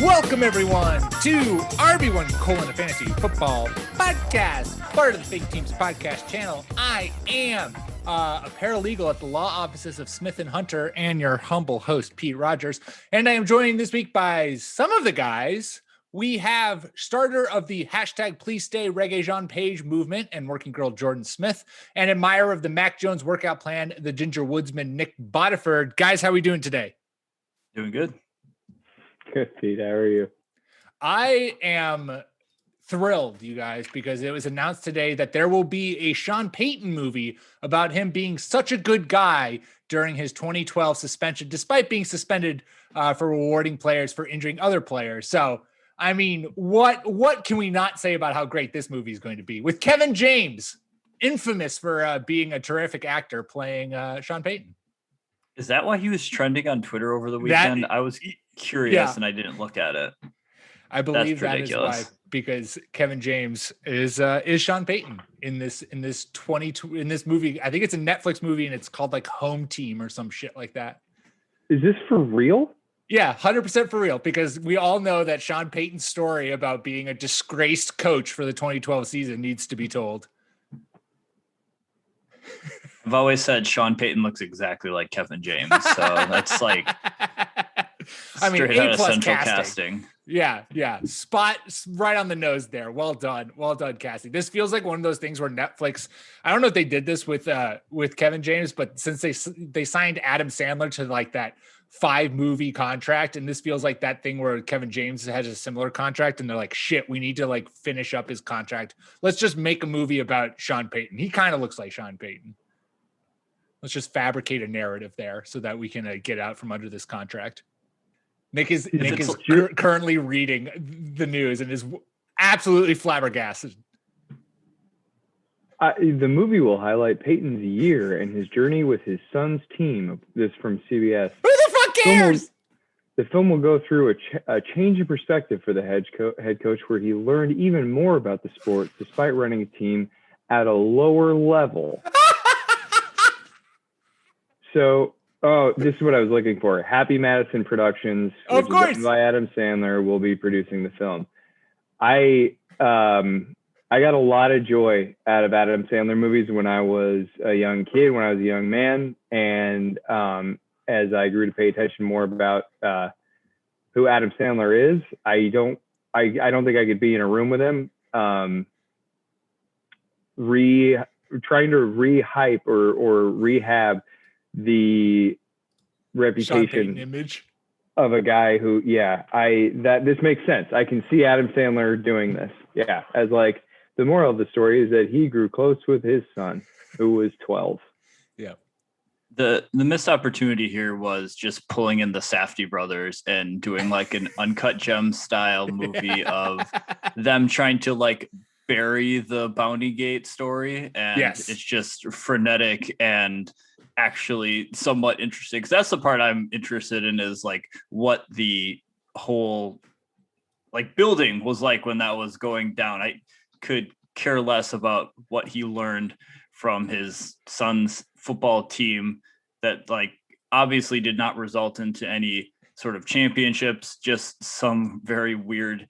Welcome, everyone, to RB1 Colon, a fantasy football podcast, part of the Fake Teams podcast channel. I am a paralegal at the law offices of Smith & Hunter and your humble host, Pete Rogers. And I am joined this week by some of the guys. We have starter of the hashtag Please Stay Reggae Jean Page movement and working girl Jordan Smith, and admirer of the Mac Jones workout plan, the Ginger Woodsman Nick Bodiford. Guys, how are we doing today? Doing good. Good, Pete. How are you? I am thrilled, you guys, because it was announced today that there will be a Sean Payton movie about him being such a good guy during his 2012 suspension, despite being suspended for rewarding players for injuring other players. So, I mean, what can we not say about how great this movie is going to be? With Kevin James, infamous for being a terrific actor, playing Sean Payton. Is that why he was trending on Twitter over the weekend? I was curious and I didn't look at it. I believe that is why, because Kevin James is Sean Payton in this movie. I think it's a Netflix movie and it's called like Home Team or some shit like that. Is this for real? Yeah, 100% for real, because we all know that Sean Payton's story about being a disgraced coach for the 2012 season needs to be told. I've always said Sean Payton looks exactly like Kevin James, so that's like I mean, straight out of A+ Central Casting. Yeah. Spot right on the nose there. Well done casting. This feels like one of those things where Netflix, I don't know if they did this with Kevin James, but since they signed Adam Sandler to like that 5-movie contract, and this feels like that thing where Kevin James has a similar contract and they're like, shit, we need to like finish up his contract. Let's just make a movie about Sean Payton. He kind of looks like Sean Payton. Let's just fabricate a narrative there so that we can get out from under this contract. Nick is currently reading the news and is absolutely flabbergasted. The movie will highlight Peyton's year and his journey with his son's team. This from CBS. Who the fuck cares? The film will go through a change in perspective for the head coach, where he learned even more about the sport despite running a team at a lower level. So, this is what I was looking for. Happy Madison Productions, which is owned by Adam Sandler, will be producing the film. I got a lot of joy out of Adam Sandler movies when I was a young kid, when I was a young man, and as I grew to pay attention more about who Adam Sandler is, I don't think I could be in a room with him, trying to re-hype or rehab the reputation image of a guy who, this makes sense. I can see Adam Sandler doing this. Yeah. As like the moral of the story is that he grew close with his son, who was 12. Yeah. The missed opportunity here was just pulling in the Safdie brothers and doing like an Uncut Gems style movie of them trying to like bury the Bounty Gate story. And it's just frenetic and actually somewhat interesting, because that's the part I'm interested in, is like what the whole like building was like when that was going down. I could care less about what he learned from his son's football team that like obviously did not result into any sort of championships, just some very weird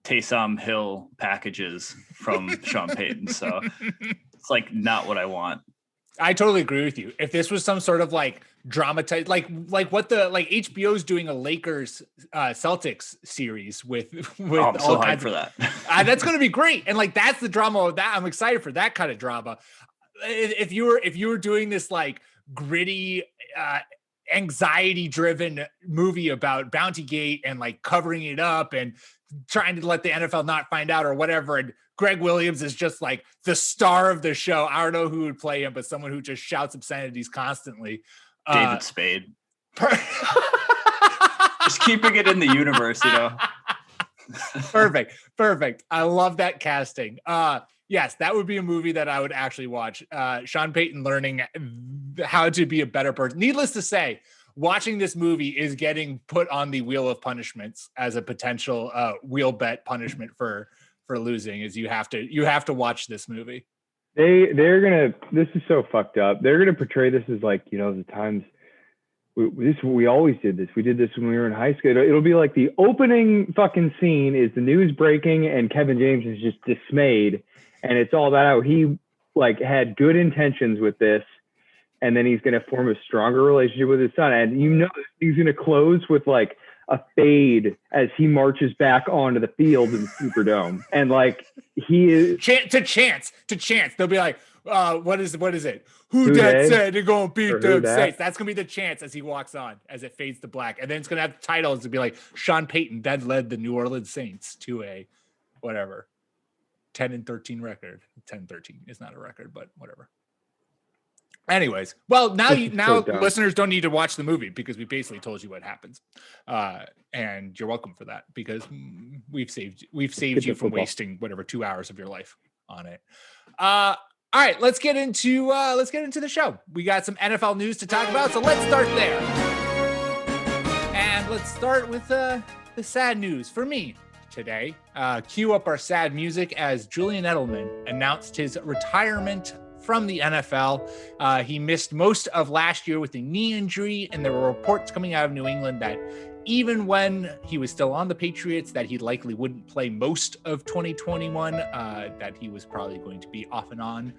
Taysom Hill packages from Sean Payton. So it's like not what I want. I totally agree with you. If this was some sort of like dramatized, like what the like HBO's doing a Lakers Celtics series with I'm so hyped for that. That's going to be great. And like, that's the drama of that. I'm excited for that kind of drama. If you were doing this like gritty, anxiety driven movie about Bounty Gate and like covering it up and trying to let the NFL not find out or whatever, and Greg Williams is just like the star of the show. I don't know who would play him, but someone who just shouts obscenities constantly. David Spade. Just keeping it in the universe, you know. Perfect. I love that casting. Yes, that would be a movie that I would actually watch. Sean Payton learning how to be a better person. Needless to say, watching this movie is getting put on the wheel of punishments as a potential wheel bet punishment for losing. Is you have to watch this movie. They're gonna. This is so fucked up. They're gonna portray this as like, you know, the times we always did this. We did this when we were in high school. It'll be like the opening fucking scene is the news breaking and Kevin James is just dismayed. And it's all about how he like had good intentions with this. And then he's going to form a stronger relationship with his son. And he's going to close with like a fade as he marches back onto the field in the Superdome. And like he is to chance. They'll be like, what is it? Who that said they're gonna beat them Saints? That's gonna be the chance as he walks on, as it fades to black, and then it's gonna have the titles to be like Sean Payton that led the New Orleans Saints to a whatever 10-13 record. 10-13 is not a record, but whatever. Anyways, well, now listeners don't need to watch the movie because we basically told you what happens, and you're welcome for that because we've saved you from wasting whatever 2 hours of your life on it. All right, let's get into the show. We got some NFL news to talk about, so let's start there. And let's start with the sad news for me today. Cue up our sad music as Julian Edelman announced his retirement from the NFL. He missed most of last year with a knee injury, and there were reports coming out of New England that even when he was still on the Patriots, that he likely wouldn't play most of 2021, that he was probably going to be off and on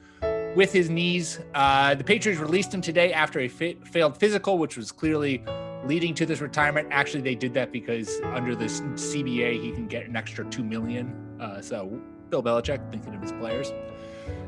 with his knees. The Patriots released him today after a failed physical, which was clearly leading to this retirement. Actually, they did that because under the CBA, he can get an extra $2 million. So Bill Belichick thinking of his players.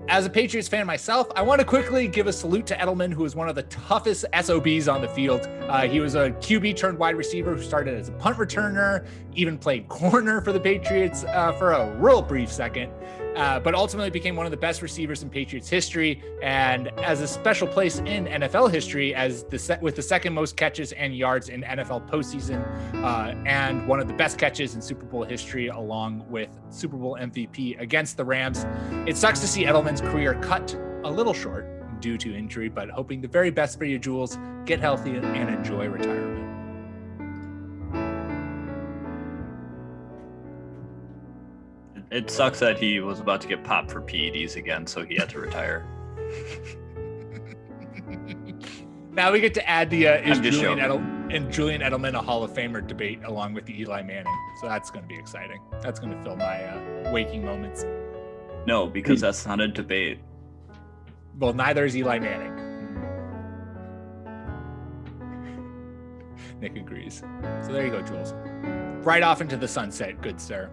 As a Patriots fan myself, I want to quickly give a salute to Edelman, who is one of the toughest SOBs on the field. He was a QB turned wide receiver who started as a punt returner, even played corner for the Patriots for a real brief second, but ultimately became one of the best receivers in Patriots history, and as a special place in NFL history as with the second most catches and yards in NFL postseason, and one of the best catches in Super Bowl history, along with Super Bowl MVP against the Rams. It sucks to see Edelman's career cut a little short due to injury, but hoping the very best for you, Jules. Get healthy and enjoy retirement. It sucks that he was about to get popped for PEDs again, so he had to retire. Now we get to add the is Julian Edelman a Hall of Famer debate along with the Eli Manning. So that's going to be exciting. That's going to fill my waking moments. No, because that's not a debate. Well, neither is Eli Manning. Nick agrees. So there you go, Jules. Right off into the sunset, good sir.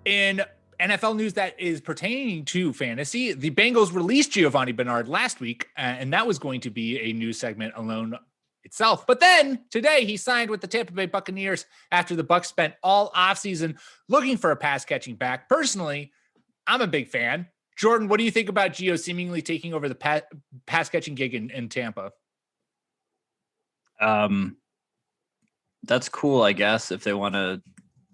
In NFL news that is pertaining to fantasy, the Bengals released Giovani Bernard last week, and that was going to be a news segment alone itself. But then today he signed with the Tampa Bay Buccaneers after the Bucs spent all offseason looking for a pass catching back. Personally, I'm a big fan. Jordan, what do you think about Gio seemingly taking over the pass catching gig in Tampa? That's cool, I guess, if they want to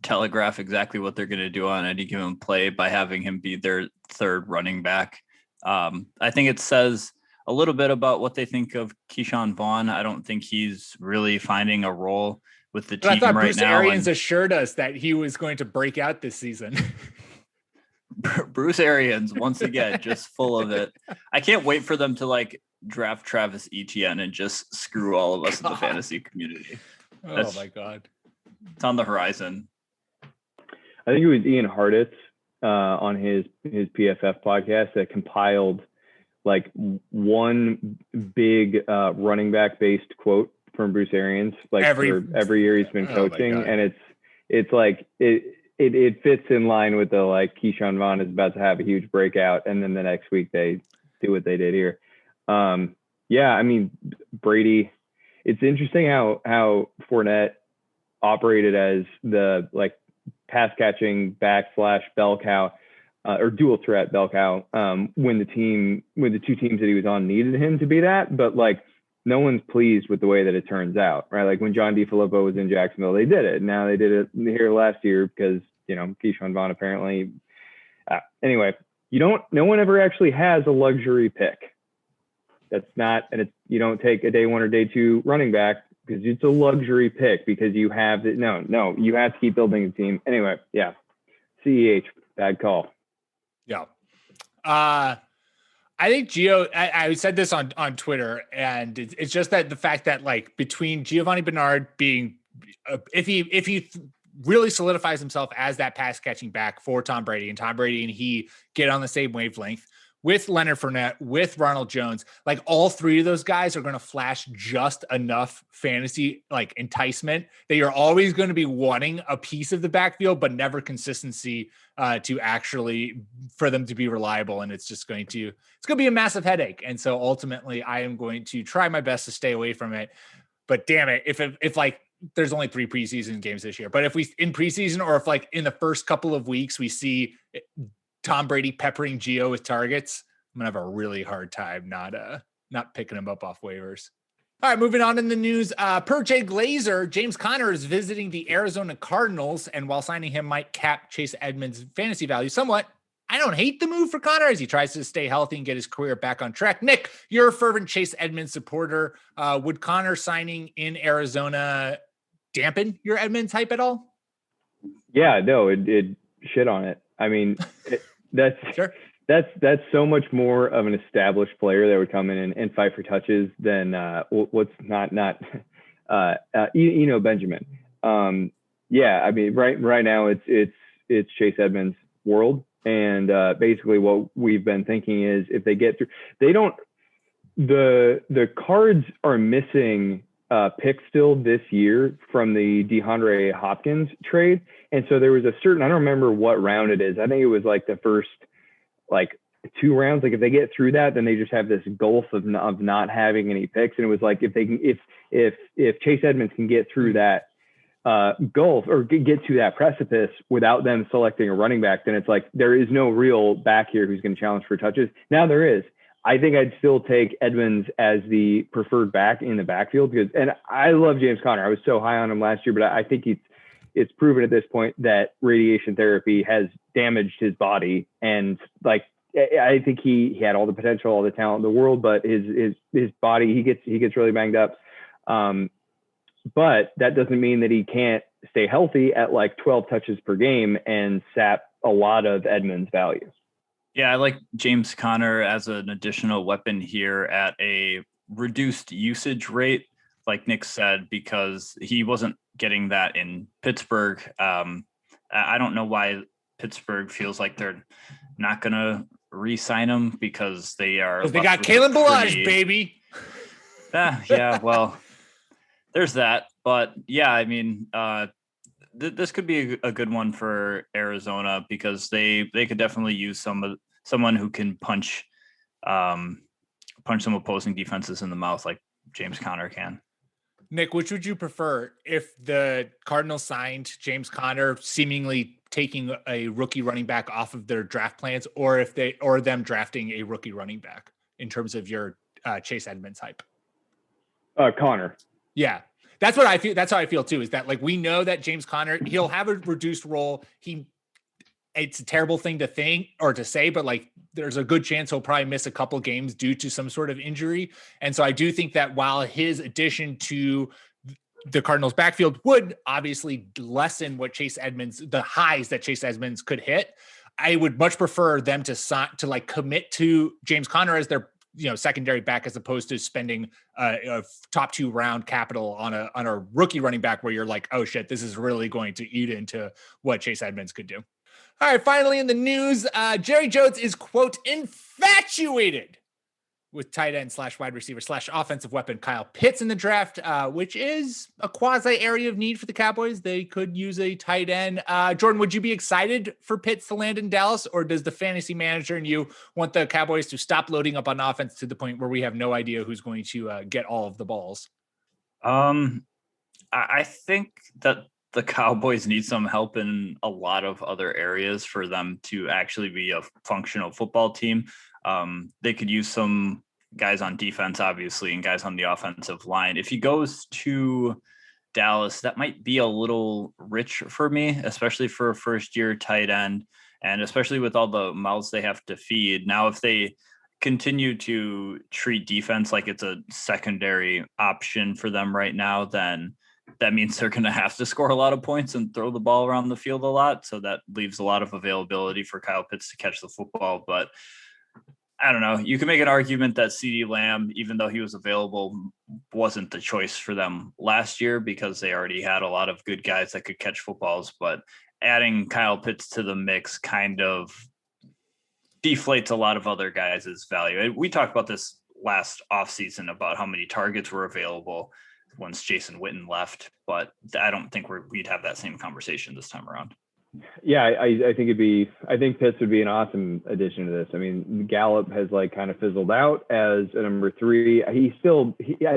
telegraph exactly what they're going to do on any given play by having him be their third running back. I think it says a little bit about what they think of Keyshawn Vaughn. I don't think he's really finding a role with the team right now. I thought Bruce Arians assured us that he was going to break out this season. Bruce Arians, once again, just full of it. I can't wait for them to draft Travis Etienne and just screw all of us in the fantasy community. My God. It's on the horizon. I think it was Ian Hartitz on his PFF podcast that compiled one big running back based quote from Bruce Arians every year he's been coaching, and it fits in line with the Keyshawn Vaughn is about to have a huge breakout, and then the next week they do what they did here. I mean, Brady. It's interesting how Fournette operated as the pass catching back / bell cow or dual threat bell cow when the two teams that he was on needed him to be that, but no one's pleased with the way that it turns out, right? When John DeFilippo was in Jacksonville, they did it. Now they did it here last year because Keyshawn Vaughn apparently. Anyway, no one ever actually has a luxury pick. That's not, and you don't take a day one or day two running back because it's a luxury pick because you have it. No, you have to keep building a team. Anyway, yeah. CEH, bad call. Yeah. I think Gio, I said this on Twitter, and it's just that the fact that like between Giovani Bernard being, if he really solidifies himself as that pass catching back for Tom Brady, and Tom Brady and he get on the same wavelength with Leonard Fournette, with Ronald Jones, like all three of those guys are going to flash just enough fantasy like enticement that you're always going to be wanting a piece of the backfield, but never consistency to actually for them to be reliable. And it's going to be a massive headache. And so ultimately I am going to try my best to stay away from it. But damn it, if like there's only 3 preseason games this year, but if we in preseason or if like in the first couple of weeks we see Tom Brady peppering Gio with targets, I'm gonna have a really hard time not picking him up off waivers. All right, moving on in the news. Per Jay Glazer, James Conner is visiting the Arizona Cardinals, and while signing him might cap Chase Edmonds' fantasy value somewhat, I don't hate the move for Conner as he tries to stay healthy and get his career back on track. Nick, you're a fervent Chase Edmonds supporter. Would Conner signing in Arizona dampen your Edmonds hype at all? Yeah, no, it shit on it. I mean, that's sure. That's so much more of an established player that would come in and fight for touches than what's not Benjamin. Yeah, I mean, right now it's Chase Edmonds' world, and basically what we've been thinking is if they get through, the Cards are missing pick still this year from the DeAndre Hopkins trade, and so there was a certain, I don't remember what round it is. I think it was like the first like 2 rounds. Like if they get through that, then they just have this gulf of not having any picks. And it was like if Chase Edmonds can get through that gulf or get to that precipice without them selecting a running back, then it's like there is no real back here who's going to challenge for touches. Now there is. I think I'd still take Edmonds as the preferred back in the backfield and I love James Conner. I was so high on him last year, but I think it's proven at this point that radiation therapy has damaged his body. And like, I think he had all the potential, all the talent in the world, but his body, he gets really banged up. But that doesn't mean that he can't stay healthy at like 12 touches per game and sap a lot of Edmonds' value. Yeah, I like James Conner as an additional weapon here at a reduced usage rate, like Nick said, because he wasn't getting that in Pittsburgh. I don't know why Pittsburgh feels like they're not going to re-sign him because they are. They got Kalen Ballage, baby. Yeah, well, there's that. But yeah, I mean, this could be a good one for Arizona because they could definitely use someone who can punch some opposing defenses in the mouth like James Conner can. Nick, which would you prefer if the Cardinals signed James Conner, seemingly taking a rookie running back off of their draft plans, or them drafting a rookie running back in terms of your Chase Edmonds hype? Conner. Yeah. That's what I feel. That's how I feel too, is that like, we know that James Conner, he'll have a reduced role. It's a terrible thing to think or to say, but like there's a good chance he'll probably miss a couple games due to some sort of injury. And so I do think that while his addition to the Cardinals backfield would obviously lessen what the highs that Chase Edmonds could hit, I would much prefer them to like commit to James Conner as their secondary back, as opposed to spending a top 2 round capital on a rookie running back where you're like, oh shit, this is really going to eat into what Chase Edmonds could do. All right, finally in the news, Jerry Jones is, quote, infatuated with tight end / wide receiver / offensive weapon Kyle Pitts in the draft, which is a quasi area of need for the Cowboys. They could use a tight end. Jordan, would you be excited for Pitts to land in Dallas, or does the fantasy manager and you want the Cowboys to stop loading up on offense to the point where we have no idea who's going to get all of the balls? I think that the Cowboys need some help in a lot of other areas for them to actually be a functional football team. They could use some guys on defense, obviously, and guys on the offensive line. If he goes to Dallas, that might be a little rich for me, especially for a first-year tight end, and especially with all the mouths they have to feed. Now, if they continue to treat defense like it's a secondary option for them right now, then that means they're going to have to score a lot of points and throw the ball around the field a lot. So that leaves a lot of availability for Kyle Pitts to catch the football. But I don't know. You can make an argument that CeeDee Lamb, even though he was available, wasn't the choice for them last year because they already had a lot of good guys that could catch footballs. But adding Kyle Pitts to the mix kind of deflates a lot of other guys' value. We talked about this last offseason about how many targets were available once Jason Witten left, but I don't think we'd have that same conversation this time around. Yeah, I think Pitts would be an awesome addition to this. I mean, Gallup has like kind of fizzled out as a number 3. I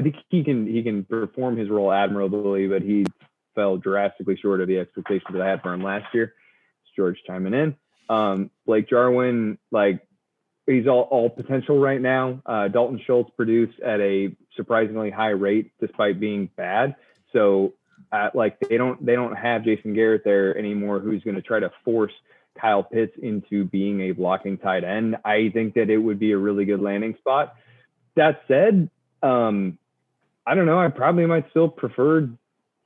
think he can perform his role admirably, but he fell drastically short of the expectations that I had for him last year. It's George chiming in. Blake Jarwin, like he's all potential right now. Dalton Schultz produced at a surprisingly high rate despite being bad. So like they don't have Jason Garrett there anymore, who's going to try to force Kyle Pitts into being a blocking tight end. I think that it would be a really good landing spot. That said, I don't know. I probably might still prefer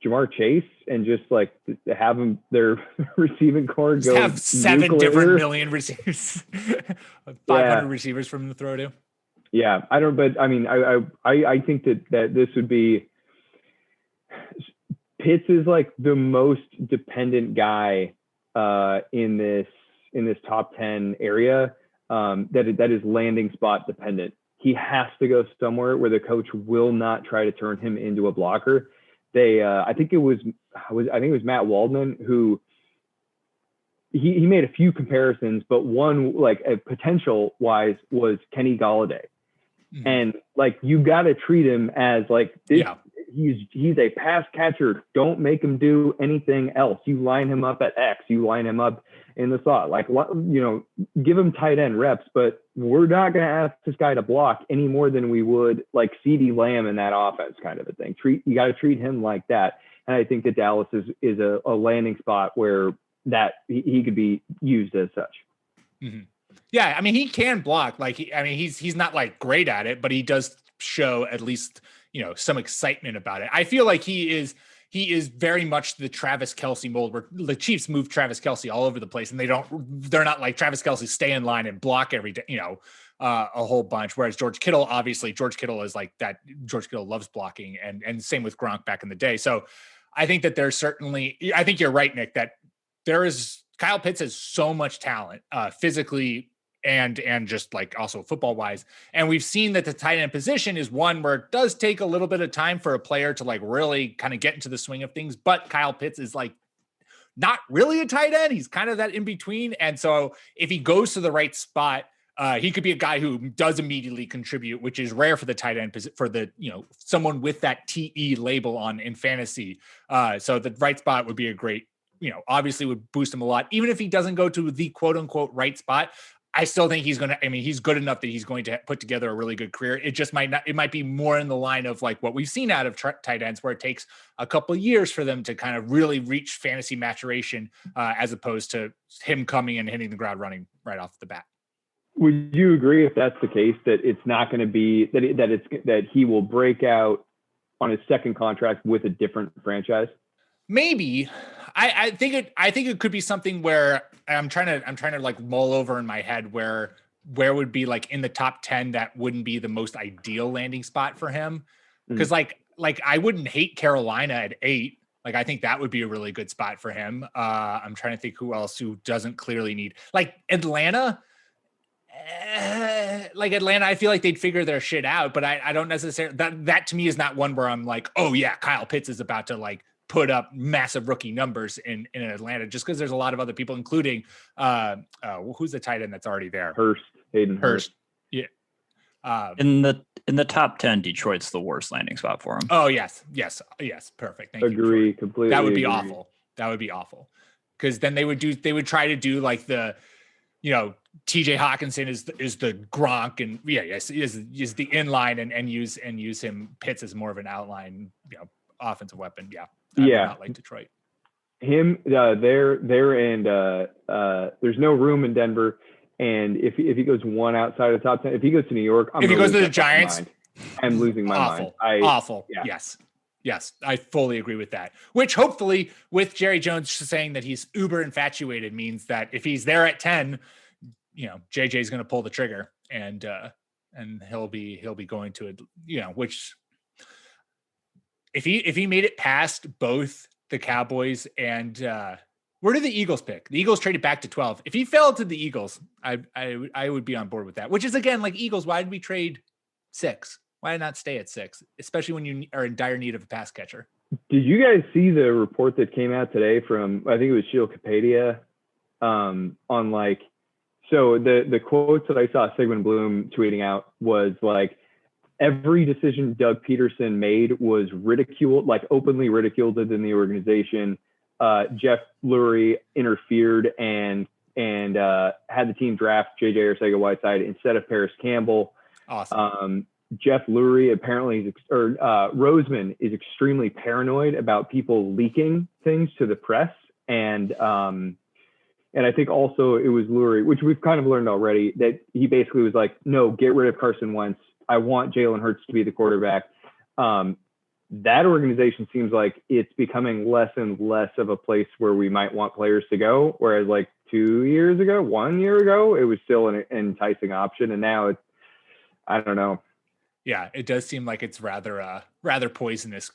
Jamar Chase and just like have them their receiving core go have 7 nuclear. Different million receivers, 500 receivers from the throw to. Yeah, I don't. But I mean, I think that this would be. Pitts is like the most dependent guy in this top 10 area that is landing spot dependent. He has to go somewhere where the coach will not try to turn him into a blocker. I think it was Matt Waldman who he made a few comparisons, but one like a potential wise was Kenny Golladay. Mm-hmm. And like you got to treat him as like this. Yeah. He's a pass catcher. Don't make him do anything else. You line him up at X. You line him up in the slot. Like, you know, give him tight end reps. But we're not going to ask this guy to block any more than we would like CeeDee Lamb in that offense, kind of a thing. You got to treat him like that. And I think that Dallas is a landing spot where that he could be used as such. Mm-hmm. Yeah, I mean, he can block. Like, he's not like great at it, but he does show at least, you know, some excitement about it. I feel like he is very much the Travis Kelce mold, where the Chiefs move Travis Kelce all over the place, and they're not like Travis Kelce stay in line and block every day, you know, a whole bunch. Whereas George Kittle is like that. George Kittle loves blocking, and same with Gronk back in the day. So I think that there's certainly, I think you're right, Nick, that Kyle Pitts has so much talent, physically and just like also football wise. And we've seen that the tight end position is one where it does take a little bit of time for a player to like really kind of get into the swing of things. But Kyle Pitts is like not really a tight end. He's kind of that in between. And so if he goes to the right spot, he could be a guy who does immediately contribute, which is rare for the tight end, for the, you know, someone with that TE label in fantasy. So the right spot would be a great, you know, obviously would boost him a lot. Even if he doesn't go to the quote unquote right spot, I still think he's good enough that he's going to put together a really good career. It just might be more in the line of like what we've seen out of tight ends, where it takes a couple of years for them to kind of really reach fantasy maturation, as opposed to him coming and hitting the ground running right off the bat. Would you agree, if that's the case, that it's not going to be that he will break out on his second contract with a different franchise? Maybe. I think it could be something where I'm trying to like mull over in my head where would be like in the top 10 that wouldn't be the most ideal landing spot for him. Because like I wouldn't hate Carolina at 8. Like I think that would be a really good spot for him. I'm trying to think who doesn't clearly need, like Atlanta. Atlanta, I feel like they'd figure their shit out, but I don't necessarily, that to me is not one where I'm like, oh yeah, Kyle Pitts is about to like put up massive rookie numbers in Atlanta, just because there's a lot of other people, including who's the tight end that's already there? Hayden Hurst. Yeah. In the top 10, Detroit's the worst landing spot for him. Oh yes, perfect. Thank agree you. Completely. That would be awful. Because then they would try to do like the, you know, TJ Hawkinson is the Gronk, and is the inline and use him Pitts as more of an outline, you know, offensive weapon. Yeah. Not like Detroit. Him there and there's no room in Denver. And if he goes one outside of the top 10, if he goes to New York, if he goes to the Giants, I'm losing my mind. Awful. Yeah. Yes, I fully agree with that. Which hopefully, with Jerry Jones saying that he's uber infatuated, means that if he's there at 10, you know, JJ's going to pull the trigger. and he'll be going to it, which if he made it past both the Cowboys and where did the Eagles pick? The Eagles traded back to 12. If he fell to the Eagles, I would be on board with that, which is, again, like Eagles, why did we trade 6? Why not stay at 6, especially when you are in dire need of a pass catcher? Did you guys see the report that came out today from, I think it was Sheil Kapadia, on like, so the quotes that I saw Sigmund Bloom tweeting out was like, every decision Doug Peterson made was ridiculed, like openly ridiculed within the organization. Jeff Lurie interfered and had the team draft J.J. Arcega-Whiteside instead of Paris Campbell. Awesome. Jeff Lurie apparently Roseman is extremely paranoid about people leaking things to the press, and I think also it was Lurie, which we've kind of learned already, that he basically was like, no, get rid of Carson Wentz. I want Jalen Hurts to be the quarterback. That organization seems like it's becoming less and less of a place where we might want players to go. Whereas like 1 year ago, it was still an enticing option. And now it's, I don't know. Yeah, it does seem like it's rather poisonous.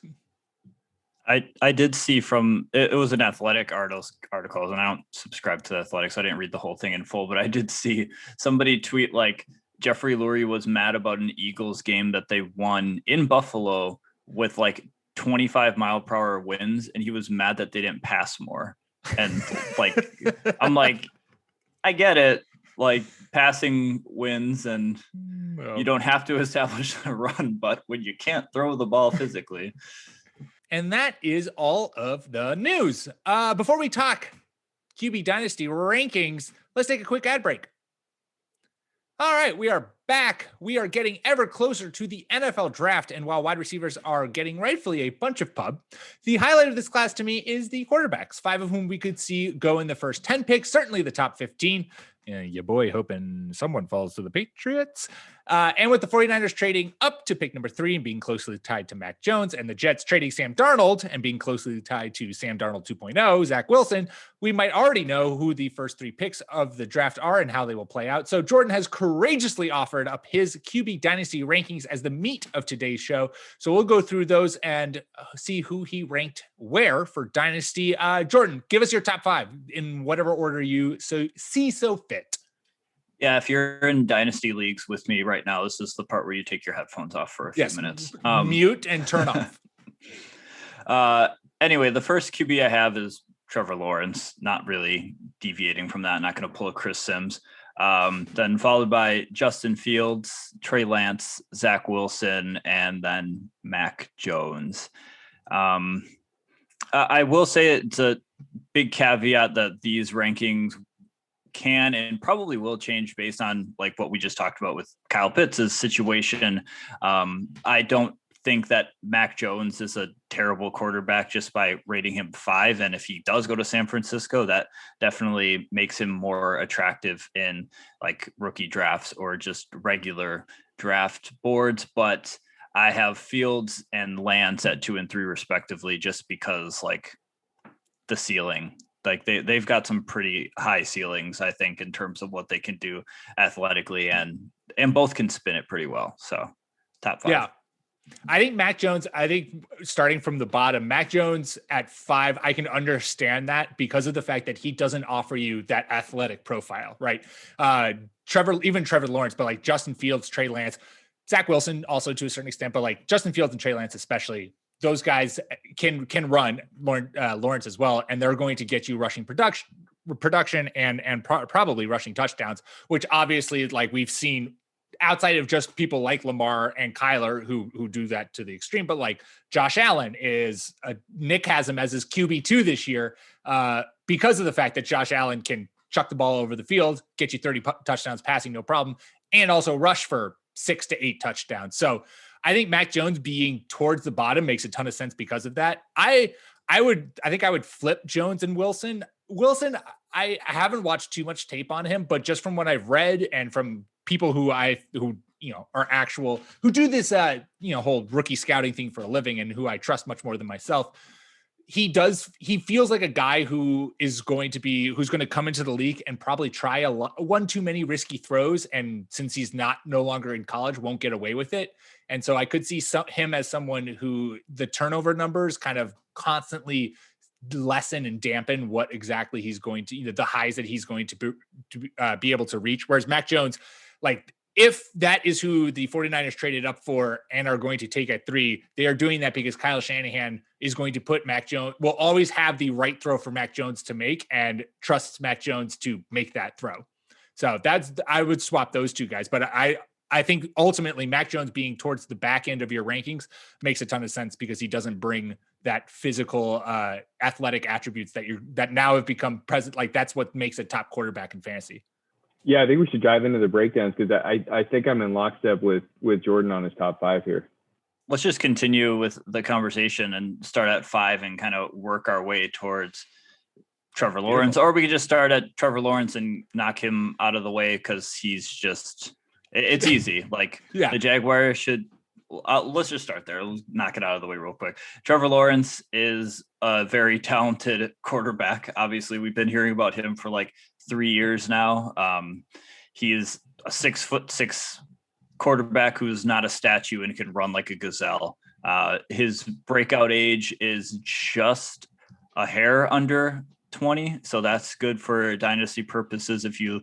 I did see from, it was an Athletic article, and I don't subscribe to the Athletic, so I didn't read the whole thing in full, but I did see somebody tweet like Jeffrey Lurie was mad about an Eagles game that they won in Buffalo with like 25-mile-per-hour winds, and he was mad that they didn't pass more. And like, I'm like, I get it. Like, passing wins, and you don't have to establish a run, but when you can't throw the ball physically. And that is all of the news. Before we talk QB Dynasty rankings, let's take a quick ad break. All right, we are back. We are getting ever closer to the NFL draft, and while wide receivers are getting rightfully a bunch of pub, the highlight of this class to me is the quarterbacks, 5 of whom we could see go in the first 10 picks, certainly the top 15. Your boy hoping someone falls to the Patriots. And with the 49ers trading up to pick number 3 and being closely tied to Mac Jones, and the Jets trading Sam Darnold and being closely tied to Sam Darnold 2.0, Zach Wilson, we might already know who the first 3 picks of the draft are and how they will play out. So Jordan has courageously offered up his QB Dynasty rankings as the meat of today's show. So we'll go through those and see who he ranked where for Dynasty. Jordan, give us your top 5 in whatever order you see fit. Yeah, if you're in Dynasty leagues with me right now, this is the part where you take your headphones off for a few minutes. Mute and turn off. Anyway, the first QB I have is Trevor Lawrence, not really deviating from that, not going to pull a Chris Sims. Then followed by Justin Fields, Trey Lance, Zach Wilson, and then Mac Jones. I will say it's a big caveat that these rankings can and probably will change based on like what we just talked about with Kyle Pitts' situation. I don't think that Mac Jones is a terrible quarterback just by rating him 5. And if he does go to San Francisco, that definitely makes him more attractive in like rookie drafts or just regular draft boards. But I have Fields and Lance at 2 and 3 respectively, just because like the ceiling, like they've got some pretty high ceilings, I think, in terms of what they can do athletically, and both can spin it pretty well. So top 5. Yeah. I think Mac Jones, starting from the bottom, Mac Jones at 5, I can understand that because of the fact that he doesn't offer you that athletic profile, right? Trevor Lawrence, but like Justin Fields, Trey Lance, Zach Wilson also to a certain extent, but like Justin Fields and Trey Lance especially, those guys can run Lawrence as well, and they're going to get you rushing production and probably rushing touchdowns, which obviously like we've seen outside of just people like Lamar and Kyler who do that to the extreme. But like Josh Allen Nick has him as his QB2 this year because of the fact that Josh Allen can chuck the ball over the field, get you 30 touchdowns passing, no problem, and also rush for 6 to 8 touchdowns. So I think Mac Jones being towards the bottom makes a ton of sense because of that. I think I would flip Jones and Wilson. Wilson, I haven't watched too much tape on him, but just from what I've read and from people who are actual, who do this, whole rookie scouting thing for a living and who I trust much more than myself, he feels like a guy who's going to come into the league and probably try one too many risky throws. And since he's no longer in college, won't get away with it. And so I could see him as someone who the turnover numbers kind of constantly lessen and dampen what exactly he's going to, the highs that he's going to be able to reach. Whereas Mac Jones, like, if that is who the 49ers traded up for and are going to take at 3, they are doing that because Kyle Shanahan is going to put Mac Jones, will always have the right throw for Mac Jones to make and trusts Mac Jones to make that throw. So I would swap those two guys. But I think ultimately Mac Jones being towards the back end of your rankings makes a ton of sense because he doesn't bring that physical, athletic attributes that now have become present. Like, that's what makes a top quarterback in fantasy. Yeah, I think we should dive into the breakdowns because I think I'm in lockstep with Jordan on his top 5 here. Let's just continue with the conversation and start at 5 and kind of work our way towards Trevor Lawrence. Or we could just start at Trevor Lawrence and knock him out of the way because he's just – it's easy. Like, the Jaguars should let's just start there. Let's knock it out of the way real quick. Trevor Lawrence is a very talented quarterback. Obviously, we've been hearing about him for like 3 years now. He is a 6'6" quarterback who's not a statue and can run like a gazelle. His breakout age is just a hair under 20, so that's good for dynasty purposes if you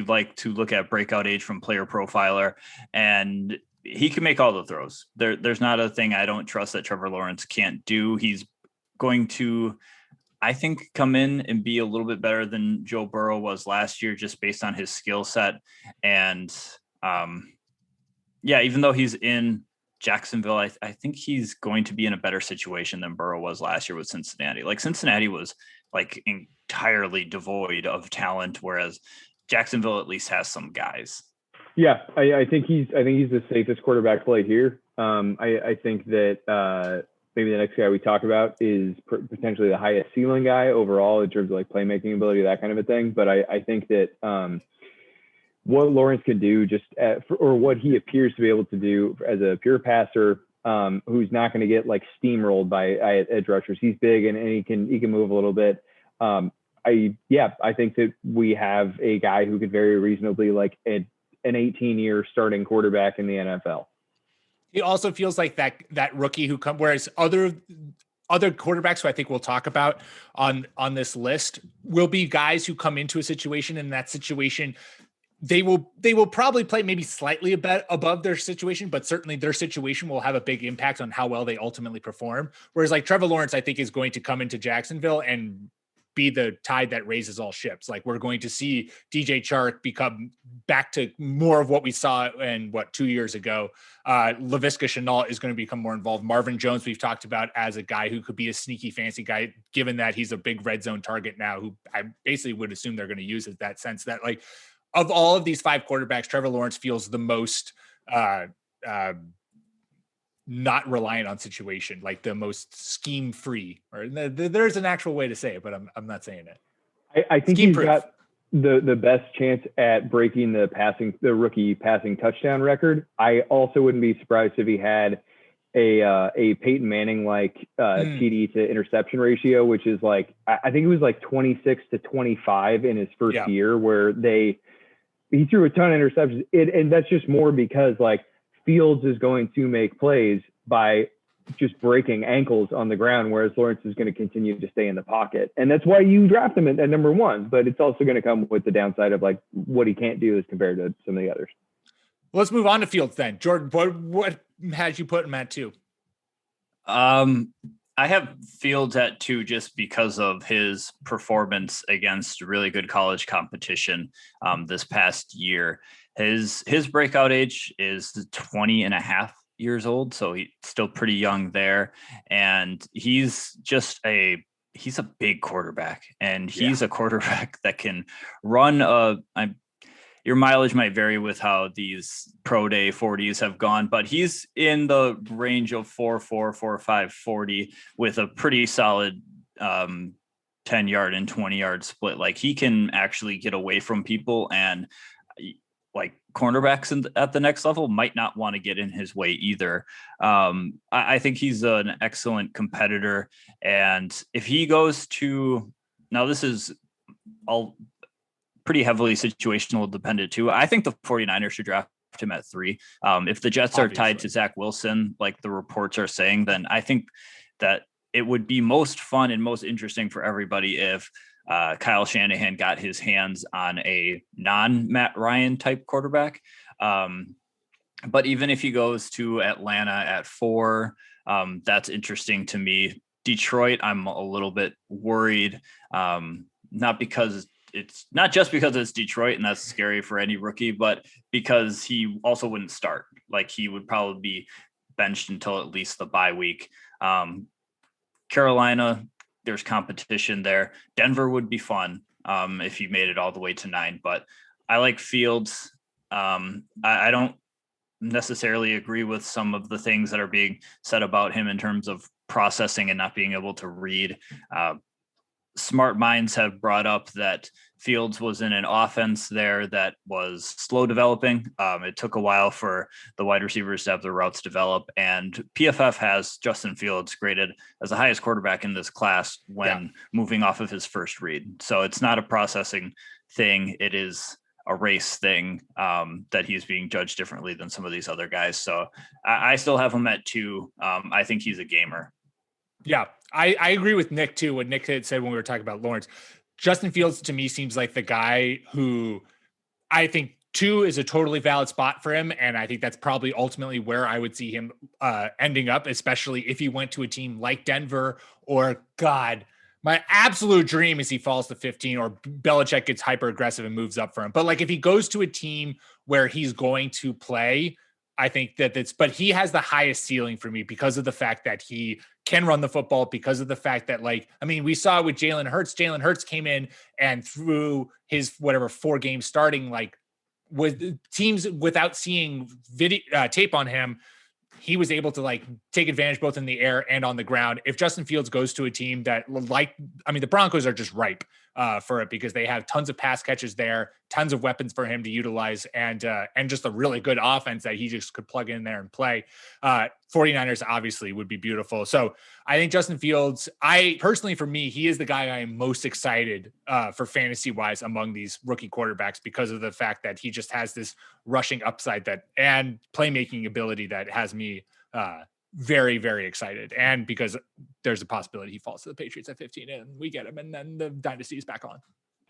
like to look at breakout age from Player Profiler. And he can make all the throws. There's not a thing I don't trust that Trevor Lawrence can't do. He's going to, I think, come in and be a little bit better than Joe Burrow was last year, just based on his skill set. And even though he's in Jacksonville, I think he's going to be in a better situation than Burrow was last year with Cincinnati. Like, Cincinnati was like entirely devoid of talent, whereas Jacksonville at least has some guys. Yeah, I think he's the safest quarterback play here. I think that maybe the next guy we talk about is potentially the highest ceiling guy overall in terms of like playmaking ability, that kind of a thing. But I think that what Lawrence can do or what he appears to be able to do as a pure passer, who's not going to get like steamrolled by edge rushers. He's big and he can move a little bit. I think that we have a guy who could very reasonably like an 18-year starting quarterback in the NFL. He also feels like that rookie whereas other quarterbacks who I think we'll talk about on this list will be guys who come into a situation, and that situation, they will probably play maybe slightly a bit above their situation, but certainly their situation will have a big impact on how well they ultimately perform. Whereas like Trevor Lawrence, I think, is going to come into Jacksonville and be the tide that raises all ships. Like, we're going to see DJ Chark become back to more of what we saw in 2 years ago. Laviska Shenault is going to become more involved. Marvin Jones, we've talked about as a guy who could be a sneaky fancy guy, given that he's a big red zone target now, who I basically would assume they're going to use in that sense. That, like, of all of these 5 quarterbacks, Trevor Lawrence feels the most not reliant on situation, like the most scheme free, or there's an actual way to say it, but I'm not saying it. I think he's got the best chance at breaking the rookie passing touchdown record. I also wouldn't be surprised if he had a Peyton Manning like TD to interception ratio, which is like, I think it was like 26-25 in his first year, where he threw a ton of interceptions. And that's just more because like Fields is going to make plays by just breaking ankles on the ground, whereas Lawrence is going to continue to stay in the pocket. And that's why you draft him at number 1, but it's also going to come with the downside of like what he can't do as compared to some of the others. Let's move on to Fields then. Jordan, what had you put him at 2? I have Fields at 2 just because of his performance against really good college competition this past year. His breakout age is 20 and a half years old, so he's still pretty young there. And he's a big quarterback, and he's a quarterback that can run your mileage might vary with how these pro day 40s have gone, but he's in the range of 4.4, 4.5, 40 with a pretty solid 10-yard and 20-yard split. Like, he can actually get away from people, and like cornerbacks at the next level might not want to get in his way either. I think he's an excellent competitor. And if he goes to, now this is all pretty heavily situational dependent too. I think the 49ers should draft him at 3. If the Jets are tied to Zach Wilson, like the reports are saying, then I think that it would be most fun and most interesting for everybody if Kyle Shanahan got his hands on a non-Matt Ryan type quarterback. But even if he goes to Atlanta at 4, that's interesting to me. Detroit, I'm a little bit worried, not just because it's Detroit and that's scary for any rookie, but because he also wouldn't start. Like he would probably be benched until at least the bye week. Carolina, there's competition there. Denver would be fun if you made it all the way to 9, but I like Fields. I don't necessarily agree with some of the things that are being said about him in terms of processing and not being able to read. Smart minds have brought up that Fields was in an offense there that was slow developing. It took a while for the wide receivers to have their routes develop, and PFF has Justin Fields graded as the highest quarterback in this class when moving off of his first read. So it's not a processing thing. It is a race thing, that he's being judged differently than some of these other guys. So I still have him at 2. I think he's a gamer. Yeah, I agree with Nick too. What Nick had said when we were talking about Lawrence, Justin Fields to me seems like the guy who I think 2 is a totally valid spot for him. And I think that's probably ultimately where I would see him ending up, especially if he went to a team like Denver or God, my absolute dream is he falls to 15 or Belichick gets hyper aggressive and moves up for him. But like if he goes to a team where he's going to play, I think but he has the highest ceiling for me because of the fact that he can run the football, because of the fact that we saw with Jalen Hurts. Jalen Hurts came in and through his 4 games starting, like with teams without seeing video tape on him, he was able to take advantage both in the air and on the ground. If Justin Fields goes to a team that the Broncos are just ripe for it because they have tons of pass catches there, tons of weapons for him to utilize, and just a really good offense that he just could plug in there and play. 49ers obviously would be beautiful. So I think Justin Fields, for me, he is the guy I am most excited for fantasy wise among these rookie quarterbacks because of the fact that he just has this rushing upside and playmaking ability that has me very, very excited. And because there's a possibility he falls to the Patriots at 15 and we get him and then the dynasty is back on.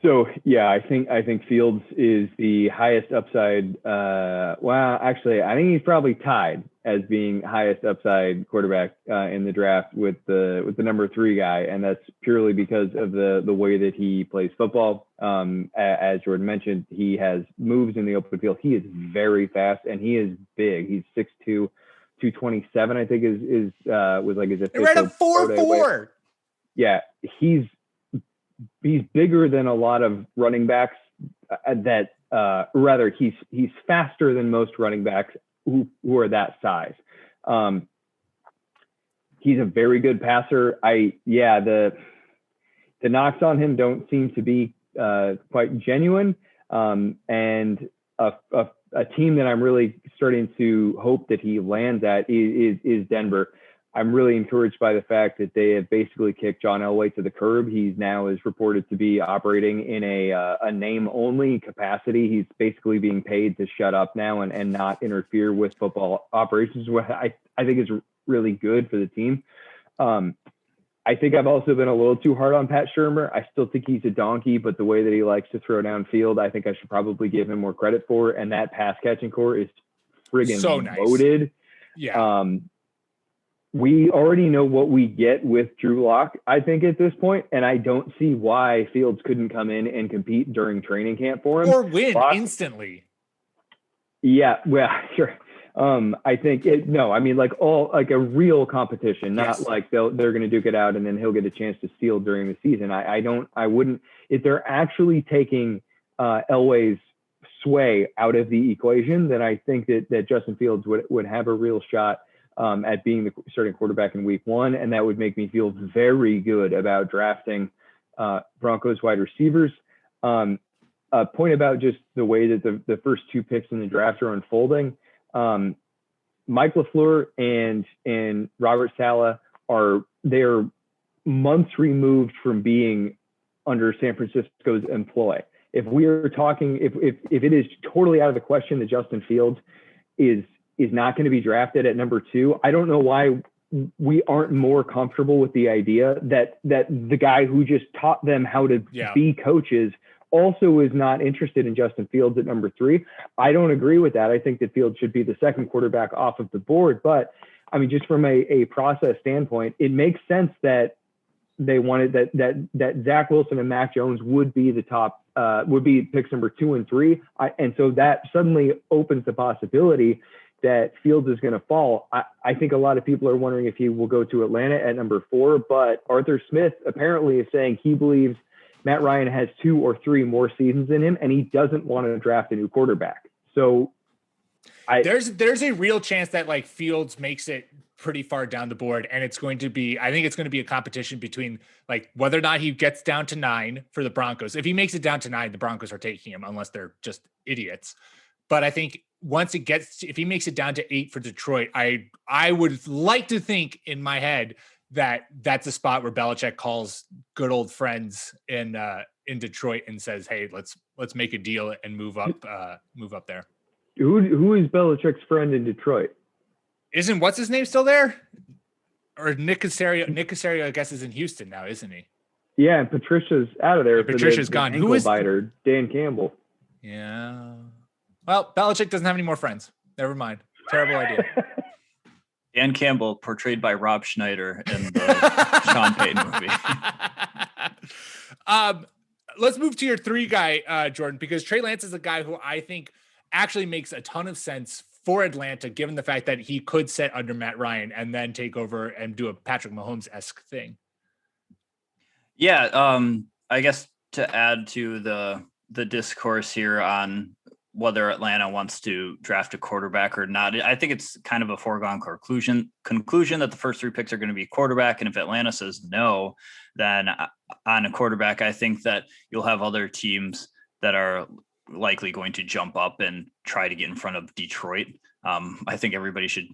So yeah, I think Fields is the highest upside. Actually, I think he's probably tied as being highest upside quarterback in the draft with the number 3 guy, and that's purely because of the way that he plays football. As Jordan mentioned, he has moves in the open field. He is very fast and he is big. He's 6'2", 227. I think was like his official. Right at 4'4". Yeah, he's bigger than a lot of running backs he's faster than most running backs who are that size. He's a very good passer. The knocks on him don't seem to be quite genuine. And a team that I'm really starting to hope that he lands at is Denver. I'm really encouraged by the fact that they have basically kicked John Elway to the curb. He's now is reported to be operating in a name-only capacity. He's basically being paid to shut up now and not interfere with football operations, what I think is really good for the team. I think I've also been a little too hard on Pat Shurmur. I still think he's a donkey, but the way that he likes to throw downfield, I think I should probably give him more credit for. And that pass catching core is friggin' so nice. Loaded. Yeah. We already know what we get with Drew Lock, I think, at this point, and I don't see why Fields couldn't come in and compete during training camp for him. Or win instantly. Yeah, well, sure. I think a real competition, not like they're going to duke it out and then he'll get a chance to steal during the season. I wouldn't, if they're actually taking Elway's sway out of the equation, then I think that Justin Fields would have a real shot at being the starting quarterback in week 1. And that would make me feel very good about drafting Broncos wide receivers. point about just the way that the first two picks in the draft are unfolding. Mike LaFleur and Robert Saleh they're months removed from being under San Francisco's employ. If we are talking, if it is totally out of the question that Justin Fields is not going to be drafted at number 2, I don't know why we aren't more comfortable with the idea that the guy who just taught them how to be coaches also is not interested in Justin Fields at number 3. I don't agree with that. I think that Fields should be the second quarterback off of the board. But I mean, just from a process standpoint, it makes sense that they wanted that Zach Wilson and Mac Jones would be the top, would be picks number 2 and 3. And so that suddenly opens the possibility that Fields is going to fall. I think a lot of people are wondering if he will go to Atlanta at number 4, but Arthur Smith apparently is saying he believes Matt Ryan has 2 or 3 more seasons in him, and he doesn't want to draft a new quarterback. So there's a real chance that like Fields makes it pretty far down the board, and it's going to be, I think it's going to be a competition between like whether or not he gets down to 9 for the Broncos. If he makes it down to 9, the Broncos are taking him unless they're just idiots. But I think once if he makes it down to 8 for Detroit, I would like to think in my head that that's a spot where Belichick calls good old friends in Detroit and says, "Hey, let's make a deal and move up there." Who is Belichick's friend in Detroit? Isn't what's his name still there? Or Nick Caserio? Nick Caserio, I guess, is in Houston now, isn't he? Yeah, and Patricia's out of there. Yeah, Patricia's gone. Who is biter? Dan Campbell. Yeah. Well, Belichick doesn't have any more friends. Never mind. Terrible idea. Dan Campbell, portrayed by Rob Schneider in the Sean Payton movie. Let's move to your 3 guy, Jordan, because Trey Lance is a guy who I think actually makes a ton of sense for Atlanta, given the fact that he could sit under Matt Ryan and then take over and do a Patrick Mahomes-esque thing. Yeah, I guess to add to the discourse here on whether Atlanta wants to draft a quarterback or not, I think it's kind of a foregone conclusion that the first 3 picks are going to be quarterback. And if Atlanta says no, then on a quarterback, I think that you'll have other teams that are likely going to jump up and try to get in front of Detroit. I think everybody should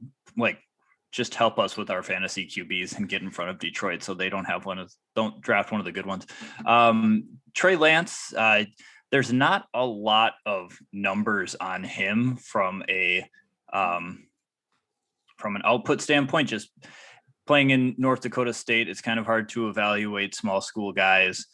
just help us with our fantasy QBs and get in front of Detroit so they don't draft one of the good ones. Trey Lance, there's not a lot of numbers on him from an output standpoint. Just playing in North Dakota State, it's kind of hard to evaluate small school guys.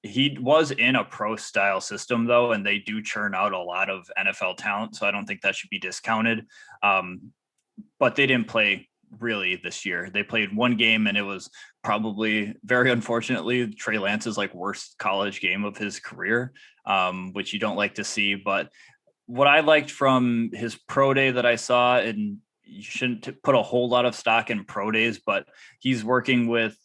He was in a pro style system though, and they do churn out a lot of NFL talent. So I don't think that should be discounted. But they didn't play really this year. They played 1 game, and it was probably, very unfortunately, Trey Lance's worst college game of his career, which you don't like to see. But what I liked from his pro day that I saw, and you shouldn't put a whole lot of stock in pro days, but he's working with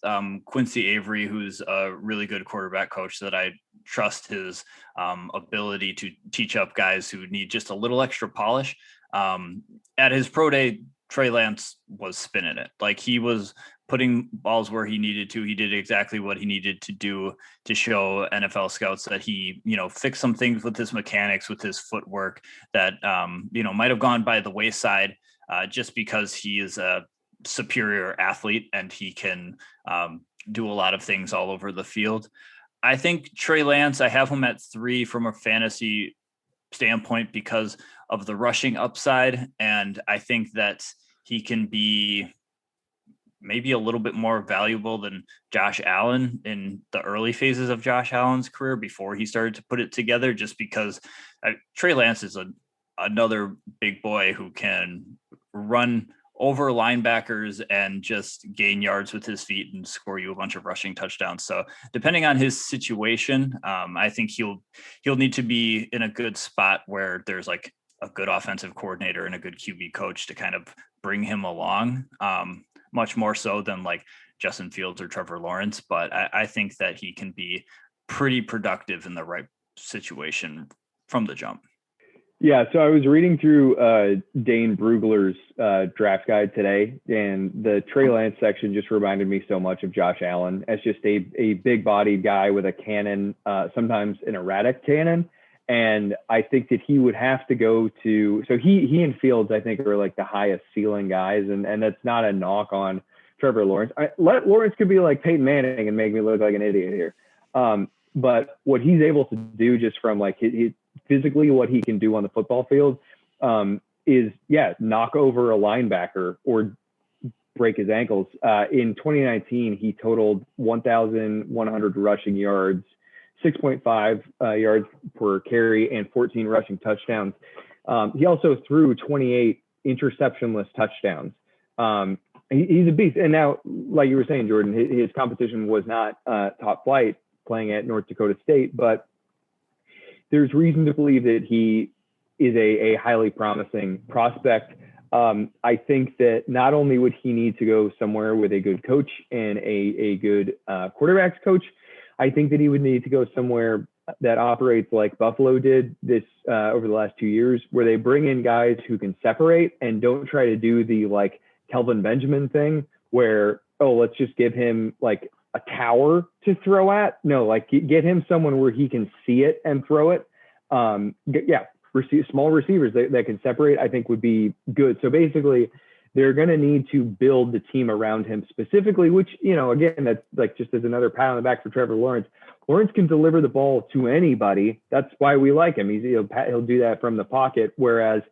Quincy Avery, who's a really good quarterback coach that I trust his ability to teach up guys who need just a little extra polish. At his pro day, Trey Lance was spinning it. He was putting balls where he needed to. He did exactly what he needed to do to show NFL scouts that he, fixed some things with his mechanics, with his footwork that, might have gone by the wayside just because he is a superior athlete and he can do a lot of things all over the field. I think Trey Lance, I have him at 3 from a fantasy standpoint because of the rushing upside. And I think that he can be maybe a little bit more valuable than Josh Allen in the early phases of Josh Allen's career before he started to put it together, just because Trey Lance is another big boy who can run over linebackers and just gain yards with his feet and score you a bunch of rushing touchdowns. So depending on his situation, I think he'll need to be in a good spot where there's a good offensive coordinator and a good QB coach to kind of bring him along, much more so than Justin Fields or Trevor Lawrence. But I think that he can be pretty productive in the right situation from the jump. Yeah, so I was reading through Dane Brugler's draft guide today, and the Trey Lance section just reminded me so much of Josh Allen as just a big-bodied guy with a cannon, sometimes an erratic cannon. And I think that he would have to go to, so he and Fields, I think, are like the highest ceiling guys, and that's not a knock on Trevor Lawrence. Lawrence could be like Peyton Manning and make me look like an idiot here. But what he's able to do just from like his physically what he can do on the football field is knock over a linebacker or break his ankles. In 2019, he totaled 1,100 rushing yards, 6.5 yards per carry, and 14 rushing touchdowns. He also threw 28 interceptionless touchdowns. He's a beast. And now, like you were saying, Jordan, his competition was not top flight playing at North Dakota State, but there's reason to believe that he is a highly promising prospect. I think that not only would he need to go somewhere with a good coach and a good quarterbacks coach, I think that he would need to go somewhere that operates like Buffalo did this over the last 2 years, where they bring in guys who can separate and don't try to do the like Kelvin Benjamin thing where, oh, let's just give him like a tower to throw at. No, like get him someone where he can see it and throw it. Small receivers that can separate, I think would be good. So basically they're going to need to build the team around him specifically, which, you know, again, that's like just as another pat on the back for Trevor Lawrence. Lawrence can deliver the ball to anybody. That's why we like him. He'll do that from the pocket. Whereas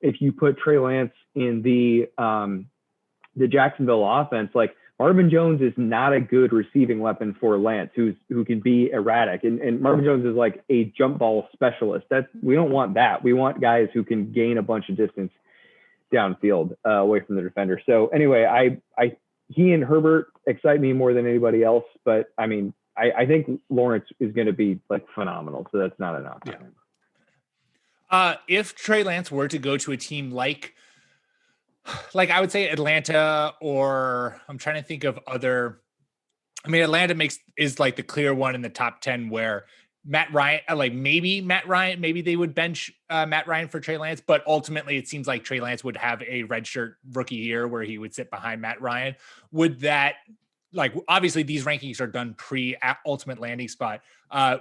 if you put Trey Lance in the Jacksonville offense, like Marvin Jones is not a good receiving weapon for Lance, who can be erratic. And Marvin Jones is like a jump ball specialist. We don't want that. We want guys who can gain a bunch of distance downfield away from the defender. So anyway, he and Herbert excite me more than anybody else. But I mean, I think Lawrence is going to be like phenomenal. So that's not enough. Yeah. If Trey Lance were to go to a team like I would say Atlanta, or I'm trying to think of other. I mean, Atlanta is like the clear one in the top 10 where Matt Ryan, maybe they would bench Matt Ryan for Trey Lance, but ultimately it seems like Trey Lance would have a redshirt rookie year where he would sit behind Matt Ryan. Would that, like, obviously these rankings are done pre-ultimate landing spot.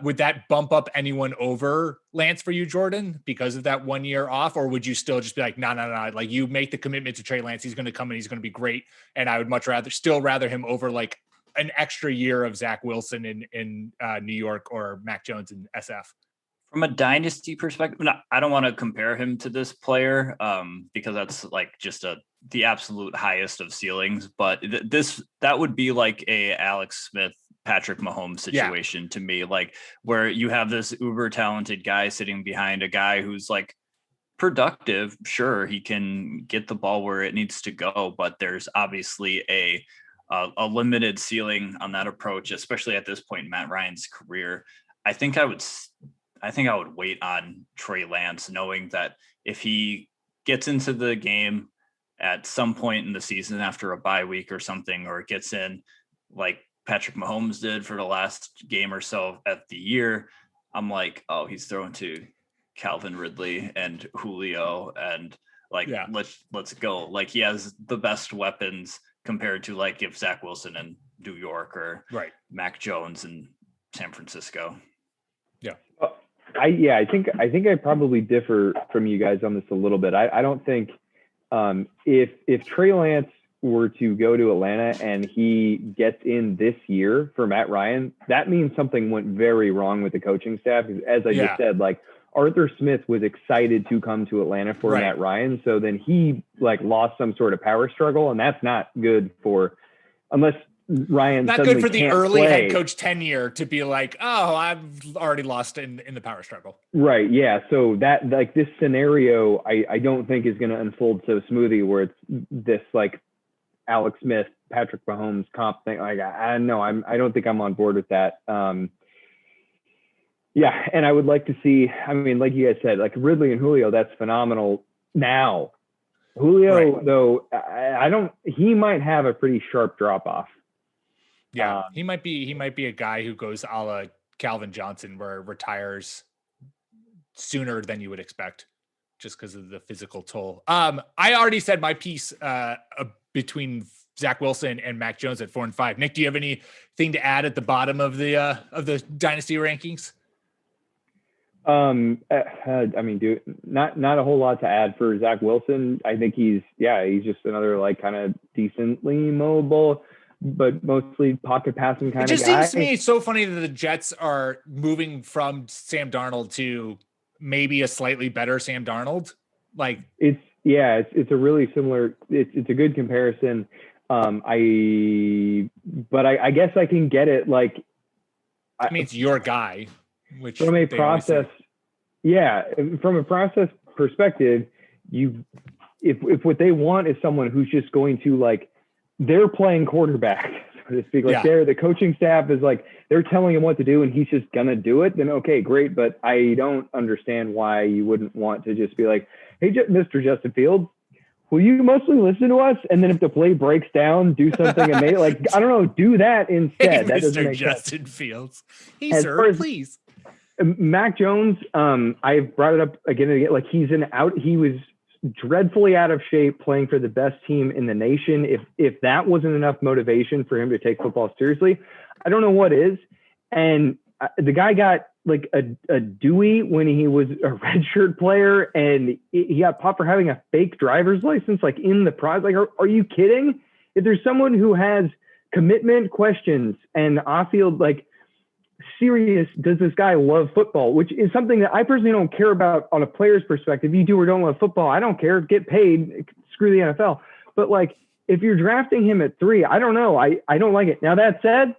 Would that bump up anyone over Lance for you, Jordan, because of that 1 year off? Or would you still just be like, no, like you make the commitment to Trey Lance, he's going to come and he's going to be great. And I would much rather him over like an extra year of Zach Wilson in New York or Mac Jones in SF. From a dynasty perspective, I don't want to compare him to this player because that's like just the absolute highest of ceilings. But that would be like a Alex Smith, Patrick Mahomes situation to me, like where you have this uber talented guy sitting behind a guy who's like productive. Sure, he can get the ball where it needs to go, but there's obviously a limited ceiling on that approach, especially at this point in Matt Ryan's career. I think I would wait on Trey Lance, knowing that if he gets into the game at some point in the season after a bye week or something, or gets in like Patrick Mahomes did for the last game or so at the year, I'm like, oh, he's throwing to Calvin Ridley and Julio and like, let's go. Like he has the best weapons compared to like if Zach Wilson in New York or Mac Jones in San Francisco. Yeah. I think I probably differ from you guys on this a little bit. I don't think if Trey Lance were to go to Atlanta and he gets in this year for Matt Ryan, that means something went very wrong with the coaching staff. As I just said, like Arthur Smith was excited to come to Atlanta for Matt Ryan. So then he like lost some sort of power struggle, and that's not good for, unless Ryan not good for the early head coach tenure to be like, oh, I've already lost in the power struggle. Right. Yeah. So that like this scenario, I don't think is going to unfold so smoothly where it's this like Alex Smith, Patrick Mahomes comp thing. Like I don't think I'm on board with that. Yeah. And I would like to see, I mean, like you guys said, like Ridley and Julio, that's phenomenal now. Julio, though, he might have a pretty sharp drop off. Yeah, he might be a guy who goes a la Calvin Johnson, where retires sooner than you would expect. just because of the physical toll. I already said my piece between Zach Wilson and Mac Jones at 4 and 5. Nick, do you have anything to add at the bottom of the dynasty rankings? I mean, not a whole lot to add for Zach Wilson. I think he's just another like kind of decently mobile, but mostly pocket passing kind of guy. It just seems to me so funny that the Jets are moving from Sam Darnold to maybe a slightly better Sam Darnold. Like it's a really similar. It's a good comparison. I guess I can get it. Like, I mean, it's your guy. Which from a process perspective, if what they want is someone who's just going to like, they're playing quarterback, so to speak, like the coaching staff is like, they're telling him what to do and he's just gonna do it, then okay, great. But I don't understand why you wouldn't want to just be like, hey, Mr. Justin Fields, will you mostly listen to us? And then if the play breaks down, do something amazing. Like, I don't know, do that instead. Hey, that Mr. Justin Fields. Hey, sir, please. Mac Jones, I've brought it up again and again. Like he was dreadfully out of shape playing for the best team in the nation. If that wasn't enough motivation for him to take football seriously, I don't know what is. And the guy got like a Dewey when he was a redshirt player, and he got popped for having a fake driver's license, like in the process. Like, are you kidding? If there's someone who has commitment questions and off-field, like, serious, does this guy love football, which is something that I personally don't care about on a player's perspective. You do or don't love football, I don't care. Get paid, screw the NFL. But like, if you're drafting him at 3, I don't know. I don't like it. Now that said,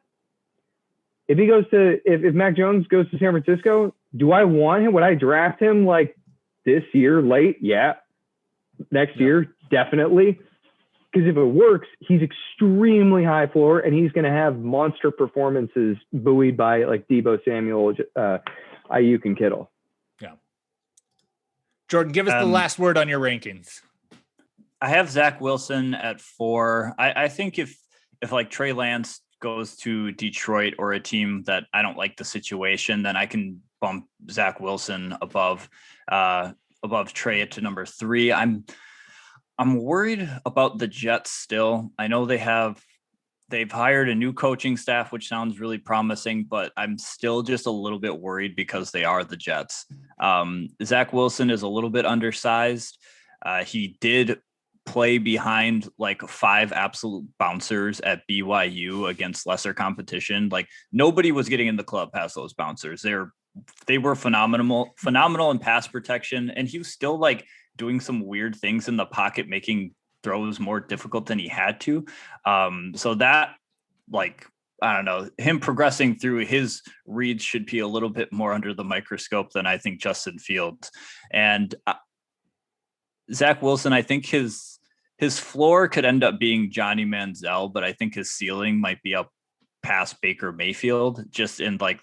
if Mac Jones goes to San Francisco, do I want him? Would I draft him like this year late? Yeah. Next year, definitely. Because if it works, he's extremely high floor, and he's going to have monster performances buoyed by like Deebo Samuel, Ayuk, and Kittle. Yeah. Jordan, give us the last word on your rankings. I have Zach Wilson at 4. I think if like Trey Lance goes to Detroit or a team that I don't like the situation, then I can bump Zach Wilson above Trey to number 3. I'm worried about the Jets still. I know they've hired a new coaching staff, which sounds really promising, but I'm still just a little bit worried because they are the Jets. Zach Wilson is a little bit undersized. He did play behind like 5 absolute bouncers at BYU against lesser competition. Like, nobody was getting in the club past those bouncers. They were phenomenal in pass protection, and he was still like doing some weird things in the pocket, making throws more difficult than he had to. So that, like, I don't know, him progressing through his reads should be a little bit more under the microscope than I think Justin Fields. And Zach Wilson, I think his floor could end up being Johnny Manziel, but I think his ceiling might be up past Baker Mayfield, just in like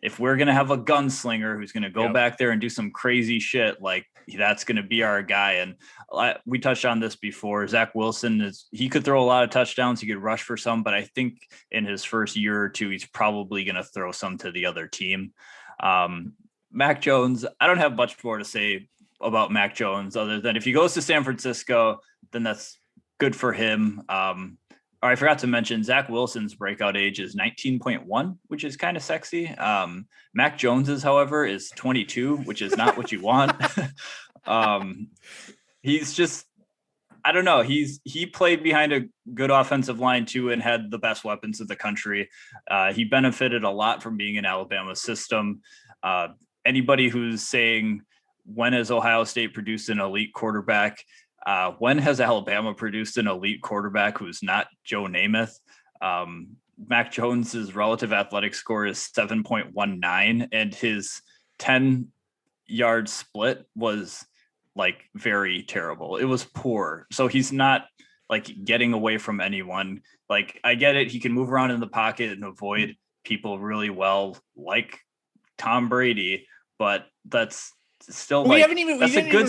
if we're going to have a gunslinger who's going to go back there and do some crazy shit, like, that's going to be our guy. And we touched on this before. Zach Wilson he could throw a lot of touchdowns. He could rush for some, but I think in his first year or two, he's probably going to throw some to the other team. Mac Jones, I don't have much more to say about Mac Jones other than if he goes to San Francisco, then that's good for him. I forgot to mention Zach Wilson's breakout age is 19.1, which is kind of sexy. Mac Jones's, however, is 22, which is not what you want. He's just, I don't know. He played behind a good offensive line too, and had the best weapons of the country. He benefited a lot from being in Alabama's system. Anybody who's saying, when has Ohio State produced an elite quarterback? When has Alabama produced an elite quarterback who's not Joe Namath? Mac Jones's relative athletic score is 7.19, and his 10-yard split was like very terrible. It was poor. So he's not like getting away from anyone. Like, I get it. He can move around in the pocket and avoid people really well, like Tom Brady, but that's still we didn't even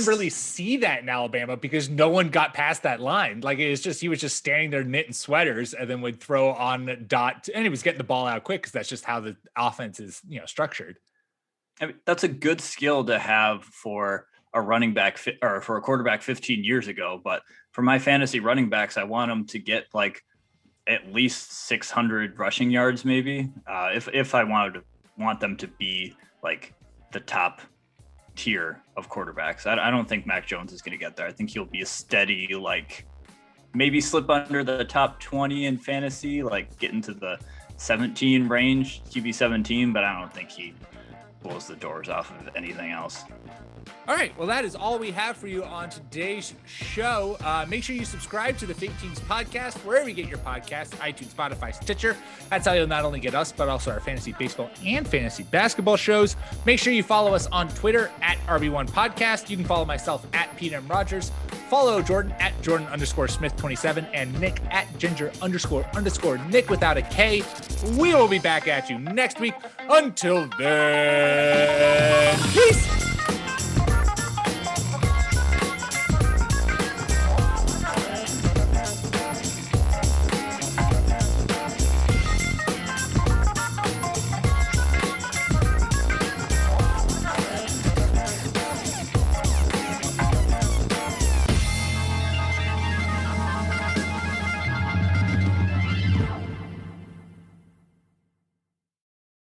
really see that in Alabama because no one got past that line. Like, it was just, he was just standing there knitting sweaters and then would throw on dot, and he was getting the ball out quick because that's just how the offense is, structured. I mean, that's a good skill to have for a running back or for a quarterback 15 years ago, but for my fantasy running backs, I want them to get like at least 600 rushing yards, maybe. If I want them to be like the top tier of quarterbacks. I don't think Mac Jones is going to get there. I think he'll be a steady, like maybe slip under the top 20 in fantasy, like get into the 17 range, QB 17, but I don't think he blows the doors off of anything else. All right, well, that is all we have for you on today's show. Make sure you subscribe to the Fake Teams podcast, wherever you get your podcasts, iTunes, Spotify, Stitcher. That's how you'll not only get us, but also our fantasy baseball and fantasy basketball shows. Make sure you follow us on Twitter at RB1 Podcast. You can follow myself at Pete M. Rogers. Follow Jordan at Jordan_Smith27 and Nick at Ginger__Nick without a K. We will be back at you next week. Until then, peace.